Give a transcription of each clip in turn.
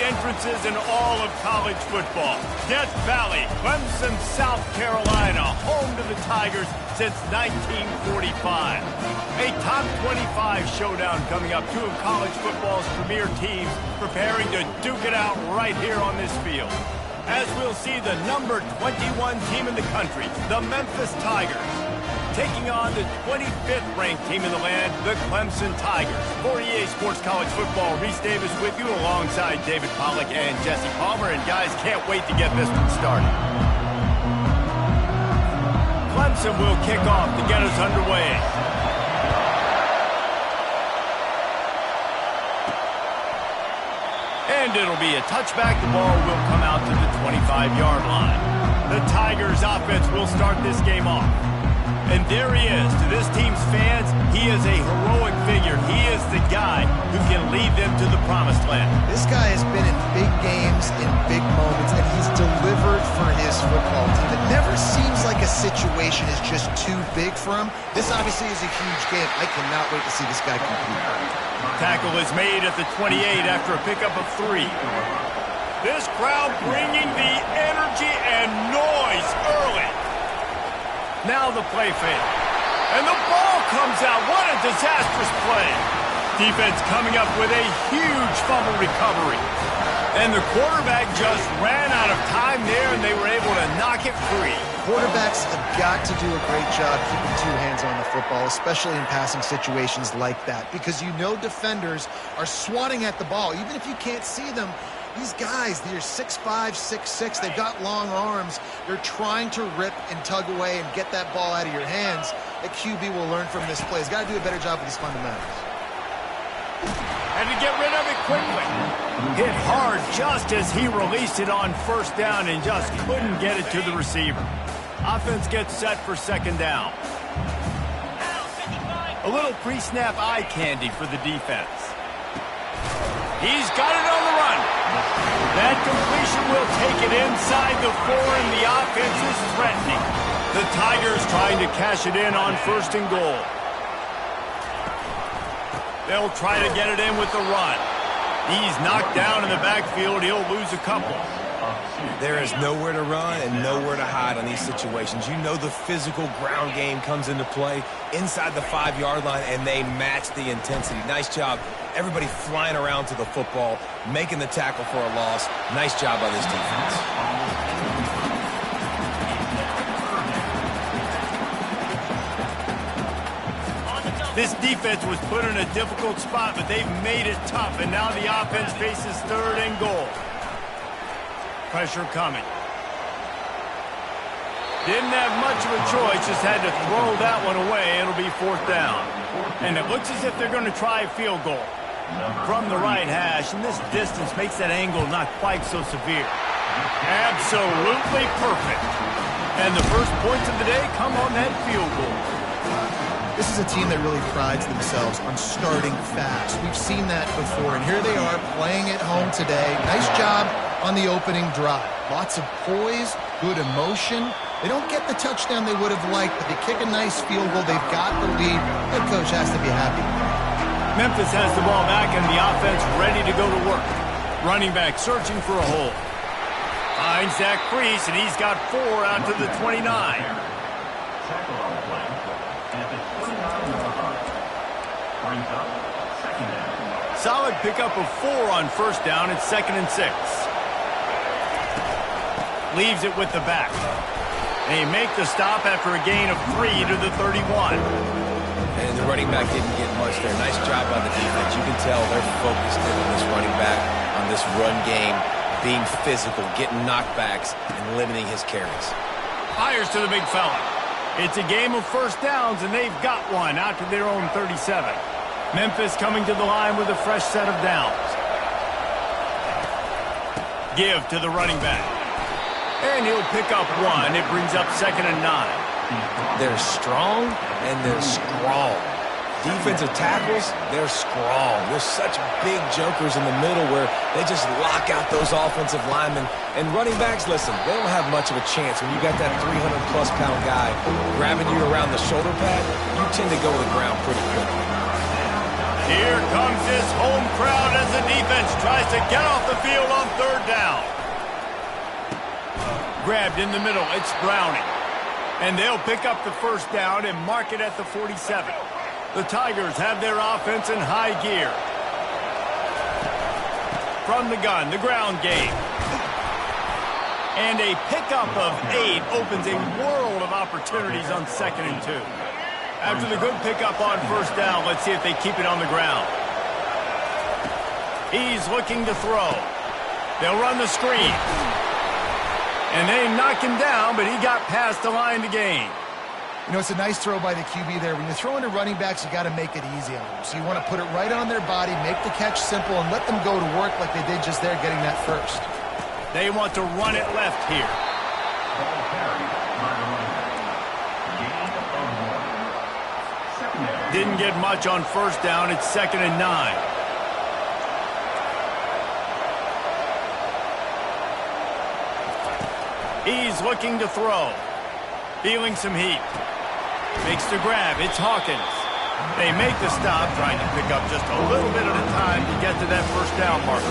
entrances in all of college football. Death Valley, Clemson, South Carolina, home to the Tigers since 1945. A top 25 showdown coming up. Two of college football's premier teams preparing to duke it out right here on this field. As we'll see the number 21 team in the country, the Memphis Tigers, taking on the 25th ranked team in the land, the Clemson Tigers. For EA Sports College Football, Reese Davis with you alongside David Pollack and Jesse Palmer. And guys, can't wait to get this one started. Clemson will kick off to get us underway. And it'll be a touchback. The ball will come out to the 25-yard line. The Tigers offense will start this game off. And there he is. To this team's fans, he is a heroic figure. He is the guy who can lead them to the promised land. This guy has been in big games, in big moments, and he's delivered for his football team. It never seems like a situation is just too big for him. This obviously is a huge game. I cannot wait to see this guy compete. Tackle is made at the 28 after a pickup of 3. This crowd bringing the energy and noise early. Now the play fake. And the ball comes out. What a disastrous play. Defense coming up with a huge fumble recovery. And the quarterback just ran out of time there, and they were able to knock it free. Quarterbacks have got to do a great job keeping 2 hands on the football, especially in passing situations like that, because you know defenders are swatting at the ball. Even if you can't see them, these guys, they're 6'5", 6'6", they've got long arms. They're trying to rip and tug away and get that ball out of your hands. A QB will learn from this play. He's got to do a better job with these fundamentals. And to get rid of it quickly. Hit hard just as he released it on first down and just couldn't get it to the receiver. Offense gets set for second down. A little pre-snap eye candy for the defense. He's got it on the run. That completion will take it inside the 4, and the offense is threatening. The Tigers trying to cash it in on first and goal. They'll try to get it in with the run. He's knocked down in the backfield. He'll lose a couple. There is nowhere to run and nowhere to hide on these situations. You know the physical ground game comes into play inside the 5-yard line, and they match the intensity. Nice job. Everybody flying around to the football, making the tackle for a loss. Nice job by this defense. This defense was put in a difficult spot, but they've made it tough, and now the offense faces third and goal. Pressure coming. Didn't have much of a choice, just had to throw that one away. It'll be 4th down. And it looks as if they're going to try a field goal from the right hash, and this distance makes that angle not quite so severe. Absolutely perfect. And the first points of the day come on that field goal. This is a team that really prides themselves on starting fast. We've seen that before, and here they are playing at home today. Nice job on the opening drive. Lots of poise, good emotion. They don't get the touchdown they would have liked, but they kick a nice field goal. They've got the lead. Head coach has to be happy. Memphis has the ball back, and the offense ready to go to work. Running back searching for a hole. Finds Zach Priest, and he's got 4 out to the 29. Solid pickup of 4 on first down. It's 2nd and 6. Leaves it with the back. They make the stop after a gain of 3 to the 31. And the running back didn't get much there. Nice job by the defense. You can tell they're focused in on this running back, on this run game, being physical, getting knockbacks, and limiting his carries. Fires to the big fella. It's a game of first downs, and they've got one out to their own 37. Memphis coming to the line with a fresh set of downs. Give to the running back. And he'll pick up 1. It brings up 2nd and 9. They're strong, and they're strong. Defensive tackles, they're strong. There's such big jokers in the middle where they just lock out those offensive linemen. And running backs, listen, they don't have much of a chance. When you got that 300-plus pound guy grabbing you around the shoulder pad, you tend to go to the ground pretty quickly. Here comes this home crowd as the defense tries to get off the field on third down. Grabbed in the middle, it's Browning. And they'll pick up the first down and mark it at the 47. The Tigers have their offense in high gear. From the gun, the ground game. And a pickup of 8 opens a world of opportunities on 2nd and 2. After the good pickup on first down, let's see if they keep it on the ground. He's looking to throw. They'll run the screen. And they knock him down, but he got past the line to gain. You know, it's a nice throw by the QB there. When you're throwing to running backs, you got to make it easy on them. So you want to put it right on their body, make the catch simple, and let them go to work like they did just there getting that first. They want to run it left here. Didn't get much on first down. It's 2nd and 9. He's looking to throw. Feeling some heat. Makes the grab. It's Hawkins. They make the stop, trying to pick up just a little bit at a time to get to that first down marker.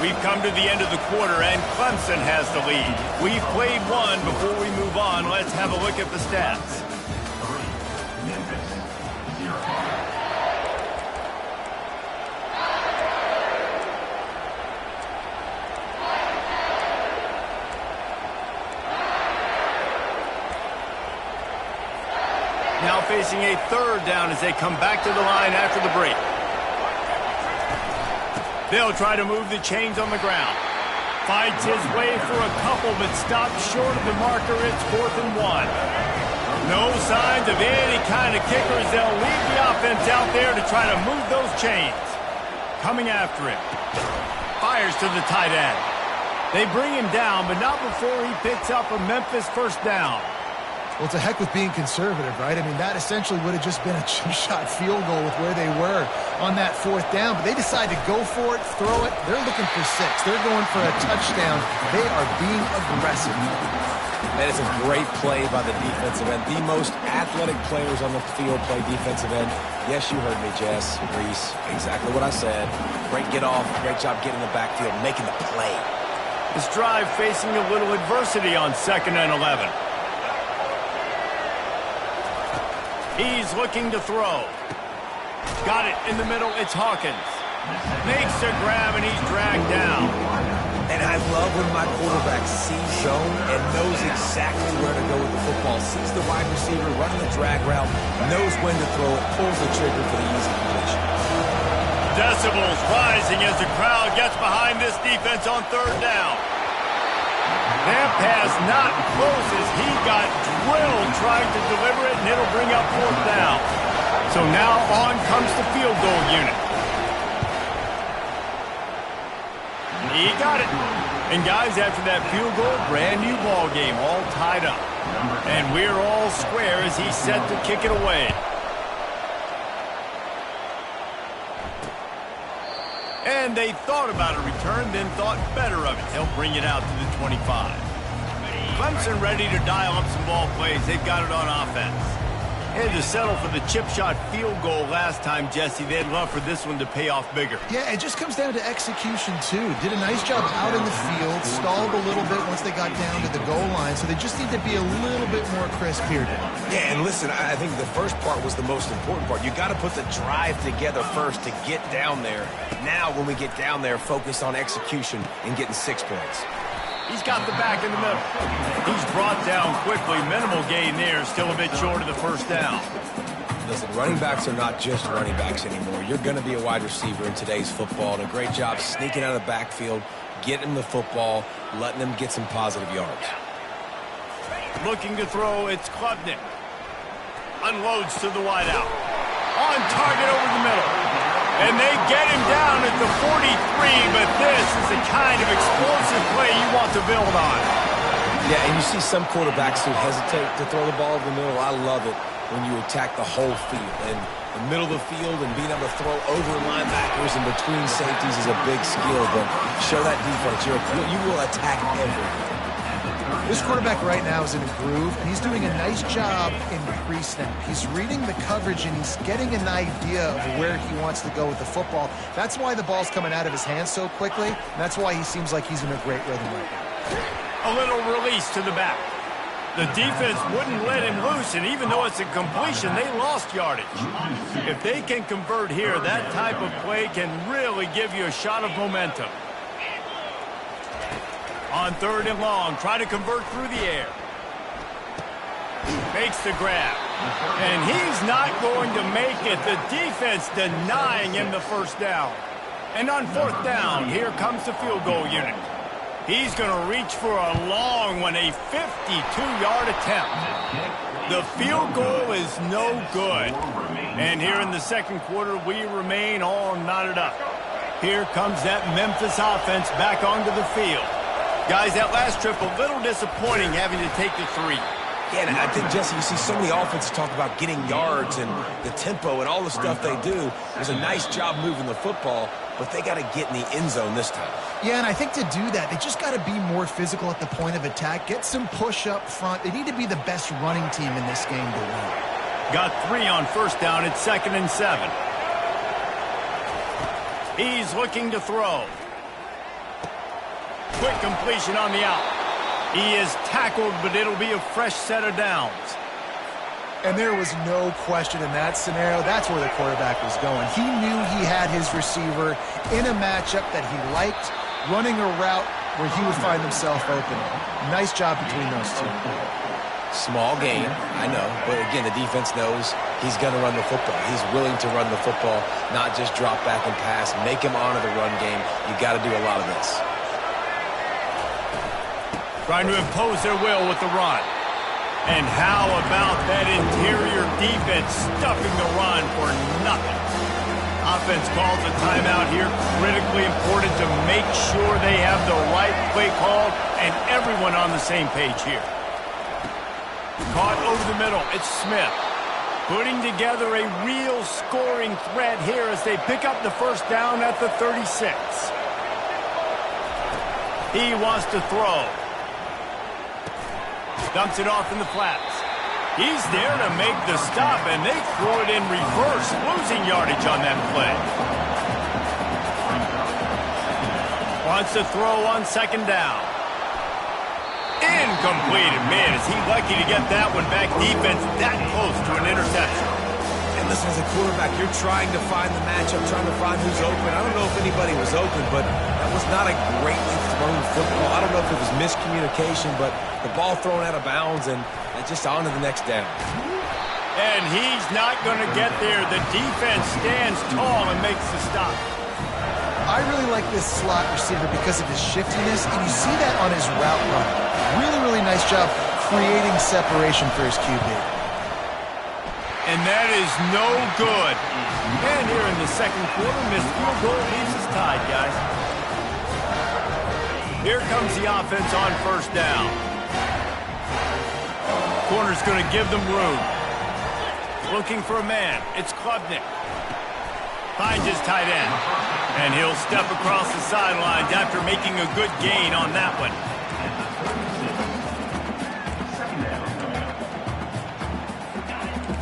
We've come to the end of the quarter, and Clemson has the lead. We've played one. Before we move on, let's have a look at the stats. Memphis, 0. Now facing a third down as they come back to the line after the break. They'll try to move the chains on the ground. Fights his way for a couple, but stops short of the marker. It's 4th and 1. No signs of any kind of kickers. They'll leave the offense out there to try to move those chains. Coming after it. Fires to the tight end. They bring him down, but not before he picks up a Memphis first down. Well, it's a heck with being conservative, right? I mean, that essentially would have just been a chip-shot field goal with where they were on that 4th down. But they decide to go for it, throw it. They're looking for 6. They're going for a touchdown. They are being aggressive. That is a great play by the defensive end. The most athletic players on the field play defensive end. Yes, you heard me, Jess, Reese. Exactly what I said. Great get off. Great job getting the backfield, making the play. This drive facing a little adversity on 2nd and 11. He's looking to throw. Got it in the middle. It's Hawkins. Makes a grab, and he's dragged down. And I love when my quarterback sees zone and knows exactly where to go with the football. Sees the wide receiver running the drag route, knows when to throw it, pulls the trigger for the easy completion. Decibels rising as the crowd gets behind this defense on third down. That pass not close as he got drilled trying to deliver it, and it'll bring up 4th down. So now on comes the field goal unit. He got it. And guys, after that field goal, brand new ball game, all tied up. And we're all square as he's set to kick it away. And they thought about a return, then thought better of it. They'll bring it out to the 25. Clemson ready to dial up some ball plays. They've got it on offense. Had to settle for the chip shot field goal last time, Jesse. They'd love for this one to pay off bigger. Yeah, it just comes down to execution, too. Did a nice job out in the field, stalled a little bit once they got down to the goal line, so they just need to be a little bit more crisp here today. Yeah, and listen, I think the first part was the most important part. You got to put the drive together first to get down there. Now, when we get down there, focus on execution and getting 6 points. He's got the back in the middle. He's brought down quickly. Minimal gain there. Still a bit short of the first down. Listen, running backs are not just running backs anymore. You're going to be a wide receiver in today's football. And a great job sneaking out of the backfield, getting the football, letting them get some positive yards. Looking to throw, it's Klubnik. Unloads to the wideout. On target over the middle. And they get him down at the 43, but this is the kind of explosive play you want to build on. Yeah, and you see some quarterbacks who hesitate to throw the ball over the middle. I love it when you attack the whole field. And the middle of the field and being able to throw over linebackers and between safeties is a big skill. But show that defense. You will attack everything. This quarterback right now is in a groove, and he's doing a nice job in pre-snap. He's reading the coverage, and he's getting an idea of where he wants to go with the football. That's why the ball's coming out of his hands so quickly, and that's why he seems like he's in a great rhythm right now. A little release to the back. The defense wouldn't let him loose, and even though it's a completion, they lost yardage. If they can convert here, that type of play can really give you a shot of momentum. On 3rd and long, try to convert through the air. Makes the grab. And he's not going to make it. The defense denying him the first down. And on 4th down, here comes the field goal unit. He's going to reach for a long one, a 52-yard attempt. The field goal is no good. And here in the second quarter, we remain all knotted up. Here comes that Memphis offense back onto the field. Guys, that last trip, a little disappointing having to take the 3. Yeah, and I think, Jesse, you see so many offenses talk about getting yards and the tempo and all the stuff they do. It was a nice job moving the football, but they got to get in the end zone this time. Yeah, and I think to do that, they just got to be more physical at the point of attack, get some push up front. They need to be the best running team in this game to win. Got 3 on 1st down. It's 2nd and 7. He's looking to throw. Quick completion on the out. He is tackled, but it'll be a fresh set of downs. And there was no question in that scenario. That's where the quarterback was going. He knew he had his receiver in a matchup that he liked, running a route where he would find himself open. Nice job between those two. Small gain, I know. But again, the defense knows he's going to run the football. He's willing to run the football, not just drop back and pass. Make him honor the run game. You got to do a lot of this. Trying to impose their will with the run. And how about that interior defense stuffing the run for nothing? Offense calls a timeout here. Critically important to make sure they have the right play call and everyone on the same page here. Caught over the middle. It's Smith. Putting together a real scoring threat here as they pick up the 1st down at the 36. He wants to throw. Dumps it off in the flats. He's there to make the stop, and they throw it in reverse, losing yardage on that play. Wants to throw on 2nd down. Incomplete. And man, is he lucky to get that one back. Defense that close to an interception. And listen, as a quarterback, you're trying to find the matchup, trying to find who's open. I don't know if anybody was open, but that was not a greatly thrown football. I don't know if it was miscommunication, but the ball thrown out of bounds and just on to the next down. And he's not going to get there. The defense stands tall and makes the stop. I really like this slot receiver because of his shiftiness, and you see that on his route run. Really, really nice job creating separation for his QB. And that is no good. And here in the second quarter, missed field goal leaves us tied, guys. Here comes the offense on 1st down. Corner's going to give them room. Looking for a man. It's Klubnik. Finds his tight end. And he'll step across the sidelines after making a good gain on that one.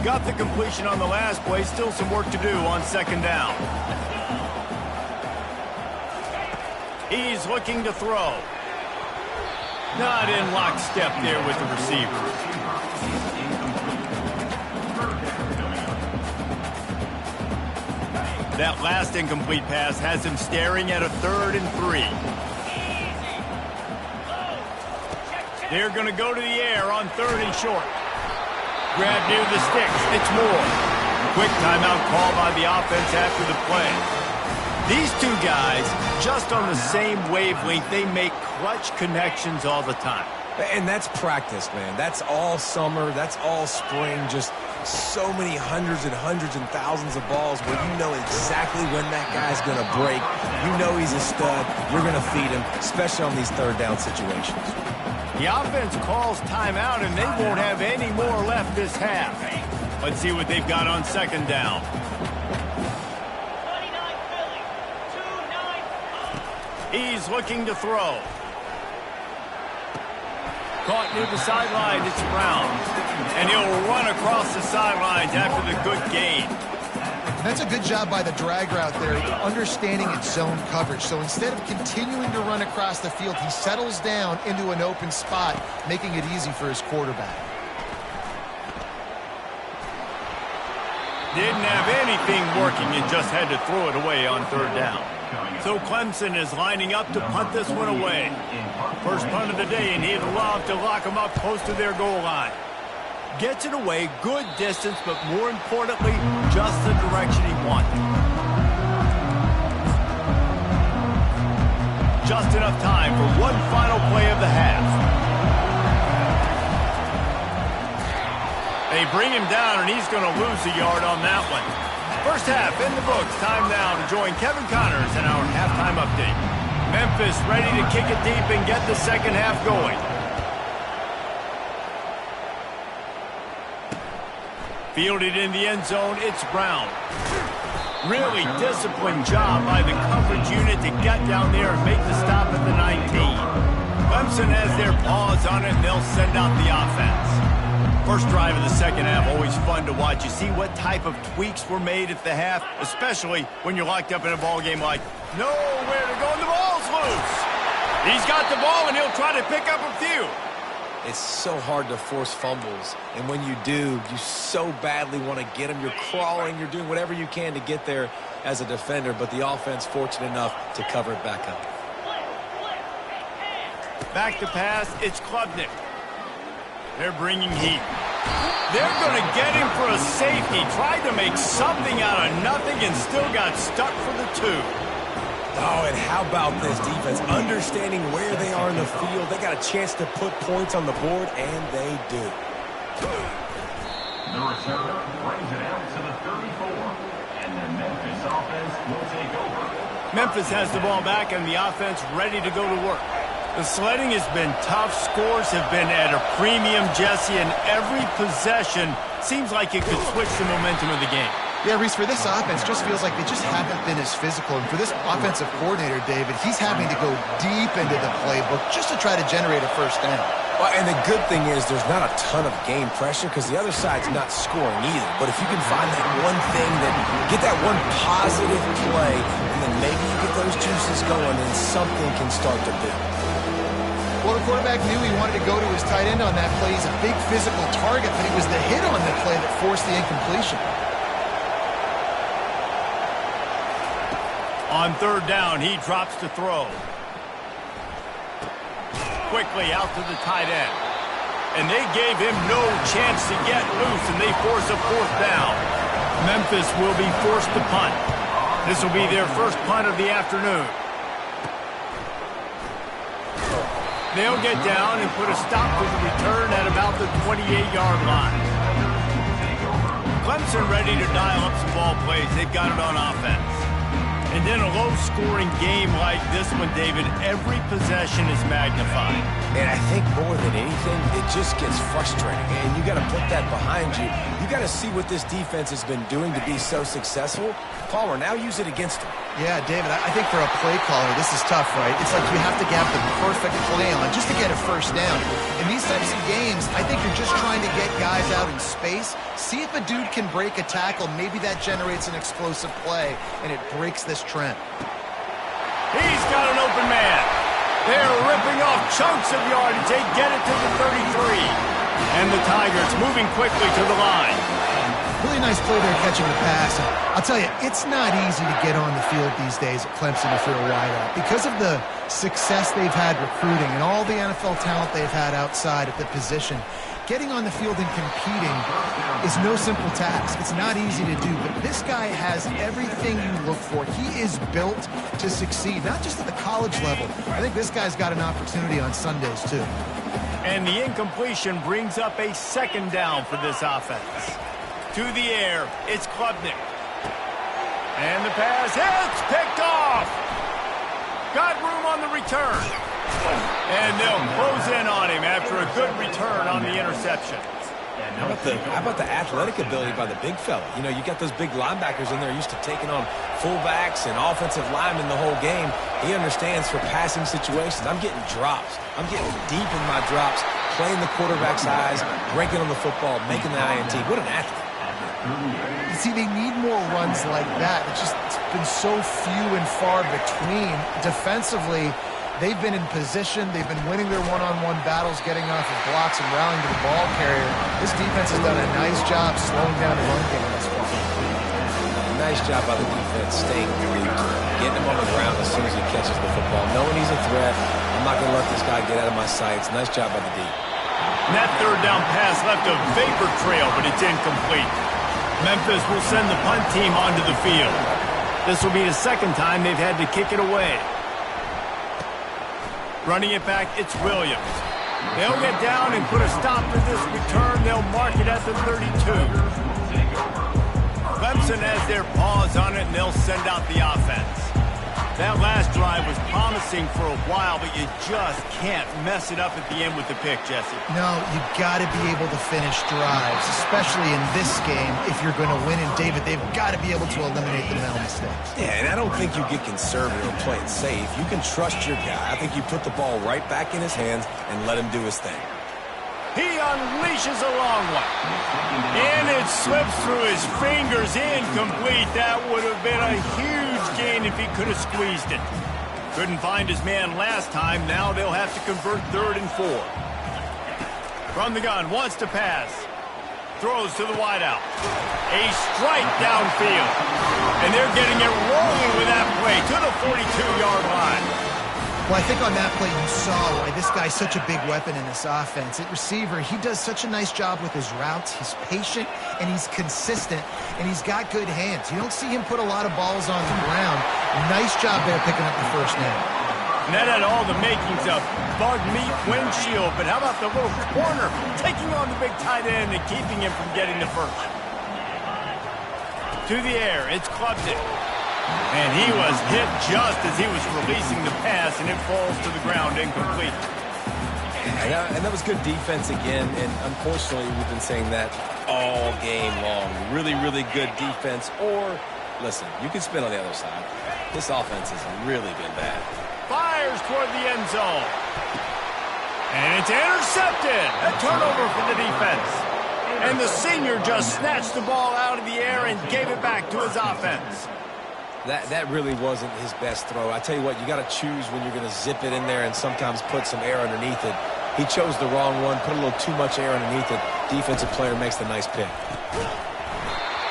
Got the completion on the last play. Still some work to do on 2nd down. He's looking to throw. Not in lockstep there with the receiver. That last incomplete pass has him staring at a 3rd and 3. They're going to go to the air on 3rd and short. Grab near the sticks. It's Moore. Quick timeout call by the offense after the play. These two guys, just on the same wavelength, they make clutch connections all the time. And that's practice, man. That's all summer. That's all spring. Just so many hundreds and thousands of balls where you know exactly when that guy's going to break. You know he's a stud. You're going to feed him, especially on these 3rd down situations. The offense calls timeout, and they won't have any more left this half. Let's see what they've got on 2nd down. He's looking to throw. Caught near the sideline, it's Brown. And he'll run across the sidelines after the good gain. That's a good job by the drag route there, understanding its zone coverage. So instead of continuing to run across the field, he settles down into an open spot, making it easy for his quarterback. Didn't have anything working and just had to throw it away on third down. So Clemson is lining up to punt this one away. First punt of the day, and he'd love to lock them up close to their goal line. Gets it away, good distance, but more importantly, just the direction he wanted. Just enough time for one final play of the half. They bring him down, and he's going to lose a yard on that one. First half in the books. Time now to join Kevin Connors in our halftime update. Memphis ready to kick it deep and get the second half going. Fielded in the end zone, it's Brown. Really disciplined job by the coverage unit to get down there and make the stop at the 19. Clemson has their paws on it, and they'll send out the offense. First drive of the second half, always fun to watch. You see what type of tweaks were made at the half, especially when you're locked up in a ball game like nowhere to go, and the ball's loose. He's got the ball, and he'll try to pick up a few. It's so hard to force fumbles, and when you do, you so badly want to get them. You're crawling, you're doing whatever you can to get there as a defender, but the offense fortunate enough to cover it back up. Back to pass, it's Klubnik. They're bringing heat. They're going to get him for a safety. Tried to make something out of nothing and still got stuck for the 2. Oh, and how about this defense? Understanding where they are in the field. They got a chance to put points on the board, and they do. The returner brings it out to the 34. And the Memphis offense will take over. Memphis has the ball back, and the offense ready to go to work. The sledding has been tough. Scores have been at a premium, Jesse, and every possession seems like it could switch the momentum of the game. Yeah, Reese, for this offense, just feels like they just haven't been as physical. And for this offensive coordinator, David, he's having to go deep into the playbook just to try to generate a first down. Well, and the good thing is there's not a ton of game pressure because the other side's not scoring either. But if you can find that one thing, get that one positive play, and then maybe you get those juices going, and something can start to build. Well, the quarterback knew he wanted to go to his tight end on that play. He's a big physical target, but it was the hit on the play that forced the incompletion. On third down, he drops to throw. Quickly out to the tight end. And they gave him no chance to get loose, and they force a fourth down. Memphis will be forced to punt. This will be their first punt of the afternoon. They'll get down and put a stop to the return at about the 28-yard line. Clemson ready to dial up some ball plays. They've got it on offense. And in a low-scoring game like this one, David, every possession is magnified. And I think more than anything, it just gets frustrating. And you got to put that behind you. You got to see what this defense has been doing to be so successful. Palmer, now use it against them. Yeah, David, I think for a play caller, this is tough, right? It's like you have to have the perfect play on just to get a first down. In these types of games, I think you're just trying to get guys out in space, see if a dude can break a tackle. Maybe that generates an explosive play, and it breaks this trend. He's got an open man. They're ripping off chunks of yardage. They get it to the 33. And the Tigers moving quickly to the line. Really nice play there catching the pass. And I'll tell you, it's not easy to get on the field these days at Clemson if you're a wideout. Because of the success they've had recruiting and all the NFL talent they've had outside at the position, getting on the field and competing is no simple task. It's not easy to do, but this guy has everything you look for. He is built to succeed, not just at the college level. I think this guy's got an opportunity on Sundays, too. And the incompletion brings up a second down for this offense. To the air, it's Klubnik. And the pass hits, picked off. Got room on the return. And they'll close in on him after a good return on the interception. How about the athletic ability by the big fella? You know, you got those big linebackers in there used to taking on fullbacks and offensive linemen the whole game. He understands for passing situations. I'm getting drops. I'm getting deep in my drops, playing the quarterback's eyes, breaking on the football, making the INT. What an athlete. You see, they need more runs like that. It's been so few and far between. Defensively, they've been in position. They've been winning their one-on-one battles, getting off of blocks and rallying to the ball carrier. This defense has done a nice job slowing down the run game this far. Nice job by the defense, staying glued to him, getting him on the ground as soon as he catches the football, knowing he's a threat. I'm not going to let this guy get out of my sights. Nice job by the D. And that third down pass left a vapor trail, but it's incomplete. Memphis will send the punt team onto the field. This will be the second time they've had to kick it away. Running it back, it's Williams. They'll get down and put a stop to this return. They'll mark it at the 32. Clemson has their paws on it, and they'll send out the offense. That last drive was promising for a while, but you just can't mess it up at the end with the pick, Jesse. No, you got to be able to finish drives, especially in this game. If you're going to win, and David, they've got to be able to eliminate the mental mistakes. Yeah, and I don't think you get conservative or play it safe. You can trust your guy. I think you put the ball right back in his hands and let him do his thing. He unleashes a long one. And it slips through his fingers, incomplete. That would have been a huge gain if he could have squeezed it. Couldn't find his man last time. Now they'll have to convert 3rd and 4. From the gun, wants to pass. Throws to the wideout. A strike downfield. And they're getting it rolling with that play to the 42-yard line. Well, I think on that play you saw why this guy's such a big weapon in this offense. At receiver, he does such a nice job with his routes. He's patient, and he's consistent, and he's got good hands. You don't see him put a lot of balls on the ground. Nice job there picking up the first down. And that had all the makings of bug meat windshield, but how about the little corner taking on the big tight end and keeping him from getting the first? To the air, it's Clemson. And he was hit just as he was releasing the pass, and it falls to the ground incomplete. And that was good defense again, and unfortunately we've been saying that all game long. Really, really good defense. Or, listen, you can spin on the other side. This offense has really been bad. Fires toward the end zone. And it's intercepted. A turnover for the defense. And the senior just snatched the ball out of the air and gave it back to his offense. That really wasn't his best throw. I tell you what, you got to choose when you're going to zip it in there and sometimes put some air underneath it. He chose the wrong one, put a little too much air underneath it. Defensive player makes the nice pick.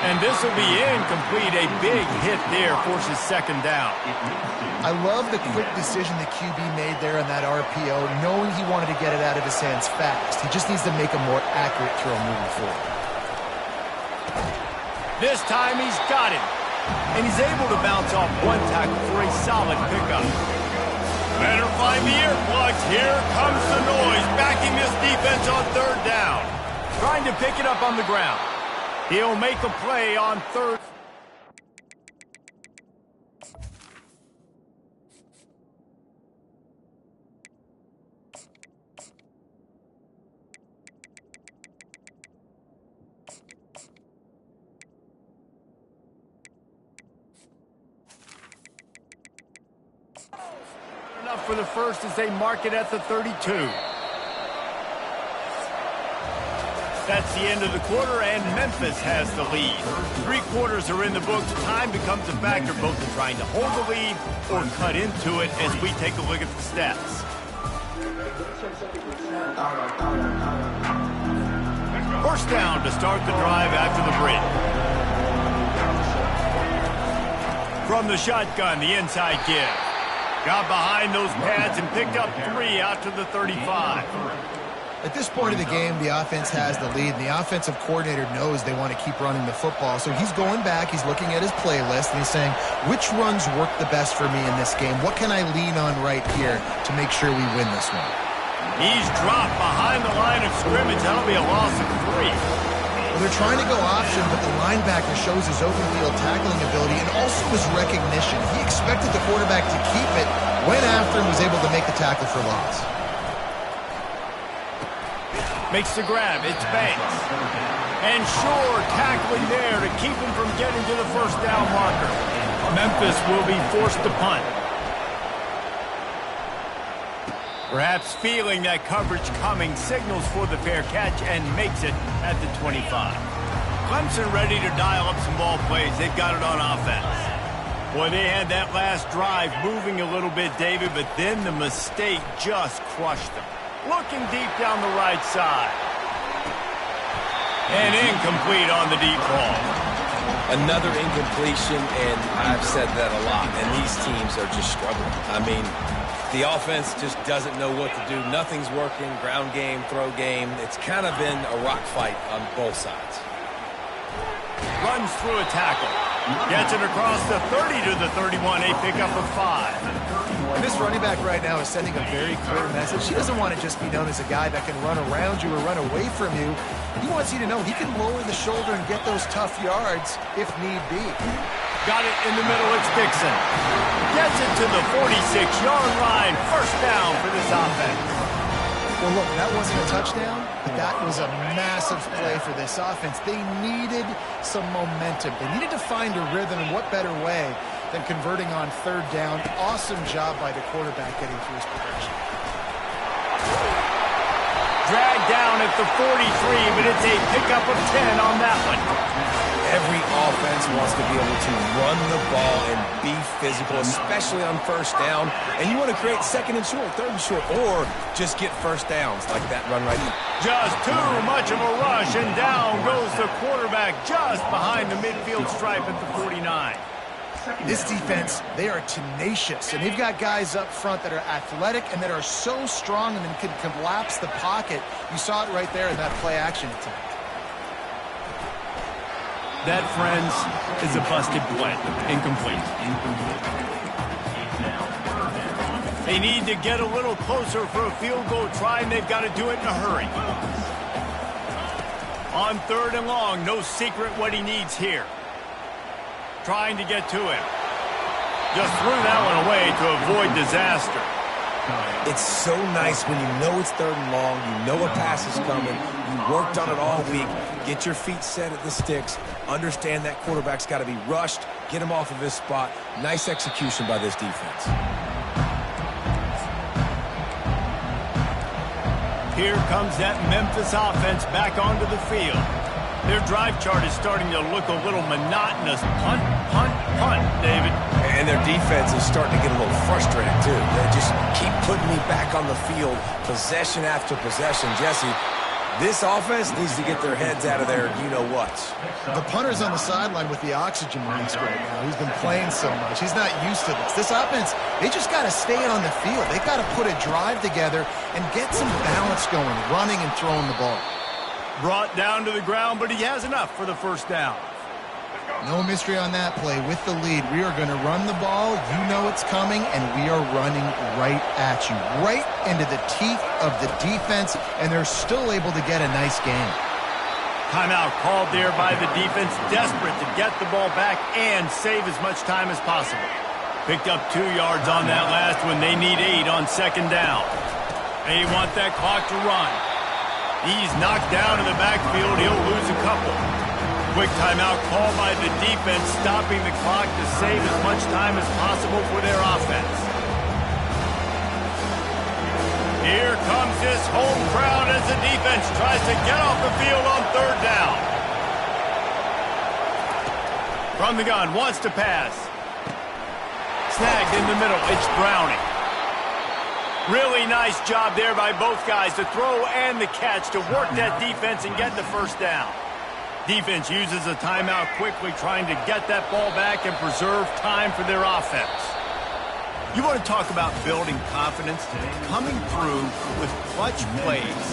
And this will be incomplete. A big hit there forces 2nd down. I love the quick decision the QB made there on that RPO, knowing he wanted to get it out of his hands fast. He just needs to make a more accurate throw moving forward. This time he's got him. And he's able to bounce off one tackle for a solid pickup. Better find the earplugs. Here comes the noise, backing this defense on 3rd down. Trying to pick it up on the ground. He'll make a play on 3rd. Enough for the first as they mark it at the 32. That's the end of the quarter, and Memphis has the lead. 3 quarters are in the books. Time becomes a factor, both in trying to hold the lead or cut into it as we take a look at the stats. First down to start the drive after the bridge. From the shotgun, the inside give. Got behind those pads and picked up 3 out to the 35. At this point of the game, the offense has the lead, and the offensive coordinator knows they want to keep running the football. So he's going back, he's looking at his playlist, and he's saying, which runs work the best for me in this game? What can I lean on right here to make sure we win this one? He's dropped behind the line of scrimmage. That'll be a loss of 3. Well, they're trying to go option, but the linebacker shows his open field tackling ability and also his recognition. He expected the quarterback to keep it, went after and was able to make the tackle for loss. Makes the grab. It's Banks. And Shore tackling there to keep him from getting to the first down marker. Memphis will be forced to punt. Perhaps feeling that coverage coming, signals for the fair catch and makes it at the 25. Clemson ready to dial up some ball plays. They've got it on offense. Boy, they had that last drive moving a little bit, David, but then the mistake just crushed them. Looking deep down the right side. And incomplete on the deep ball. Another incompletion, and I've said that a lot, and these teams are just struggling. I mean, the offense just doesn't know what to do. Nothing's working. Ground game, throw game. It's kind of been a rock fight on both sides. Runs through a tackle. Gets it across the 30 to the 31. A pickup of 5. This running back right now is sending a very clear message. He doesn't want to just be known as a guy that can run around you or run away from you. He wants you to know he can lower the shoulder and get those tough yards if need be. Got it in the middle. It's Dixon. Gets it to the 46-yard line. First down for this offense. Well, look, that wasn't a touchdown, but that was a massive play for this offense. They needed some momentum. They needed to find a rhythm, and what better way than converting on third down. Awesome job by the quarterback getting through his progression. Dragged down at the 43, but it's a pickup of 10 on that one. Every offense wants to be able to run the ball and be physical, especially on first down. And you want to create second and short, third and short, or just get first downs like that run right here. Just too much of a rush, and down goes the quarterback just behind the midfield stripe at the 49. This defense, they are tenacious, and they've got guys up front that are athletic and that are so strong and then can collapse the pocket. You saw it right there in that play-action attempt. That, friends, is a busted play. Incomplete. They need to get a little closer for a field goal try, and they've got to do it in a hurry. On third and long, no secret what he needs here. Trying to get to him. Just threw that one away to avoid disaster. It's so nice when you know it's third and long, you know a pass is coming, you worked on it all week, get your feet set at the sticks, understand that quarterback's got to be rushed, get him off of his spot. Nice execution by this defense. Here comes that Memphis offense back onto the field. Their drive chart is starting to look a little monotonous. Punt, punt, punt, David. And their defense is starting to get a little frustrated, too. They just keep putting me back on the field, possession after possession. Jesse, this offense needs to get their heads out of there, you-know-what. The punter's on the sideline with the oxygen mask right now. He's been playing so much. He's not used to this. This offense, they just got to stay on the field. They've got to put a drive together and get some balance going, running and throwing the ball. Brought down to the ground, but he has enough for the first down. No mystery on that play. With the lead, we are going to run the ball. You know it's coming, and we are running right at you, right into the teeth of the defense, and they're still able to get a nice game. Timeout called there by the defense, desperate to get the ball back and save as much time as possible. Picked up 2 yards on that last one. They need 8 on second down. They want that clock to run. He's knocked down in the backfield. He'll lose a couple. Quick timeout call by the defense, stopping the clock to save as much time as possible for their offense. Here comes this home crowd as the defense tries to get off the field on third down. From the gun, wants to pass. Snagged in the middle. It's Browning. Really nice job there by both guys, the throw and the catch, to work that defense and get the first down. Defense uses a timeout quickly, trying to get that ball back and preserve time for their offense. You want to talk about building confidence? Coming through with clutch plays,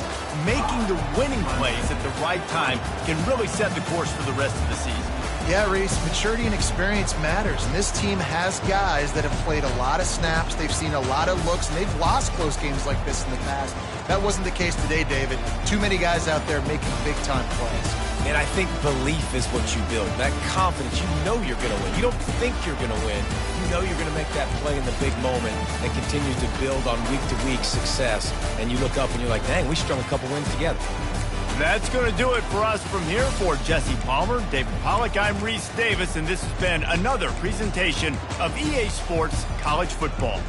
making the winning plays at the right time can really set the course for the rest of the season. Yeah, Reese, maturity and experience matters, and this team has guys that have played a lot of snaps, they've seen a lot of looks, and they've lost close games like this in the past. That wasn't the case today, David. Too many guys out there making big-time plays. And I think belief is what you build. That confidence, you know you're going to win. You don't think you're going to win. You know you're going to make that play in the big moment that continues to build on week-to-week success. And you look up and you're like, dang, we strung a couple wins together. That's going to do it for us from here. For Jesse Palmer, David Pollack, I'm Reese Davis, and this has been another presentation of EA Sports College Football.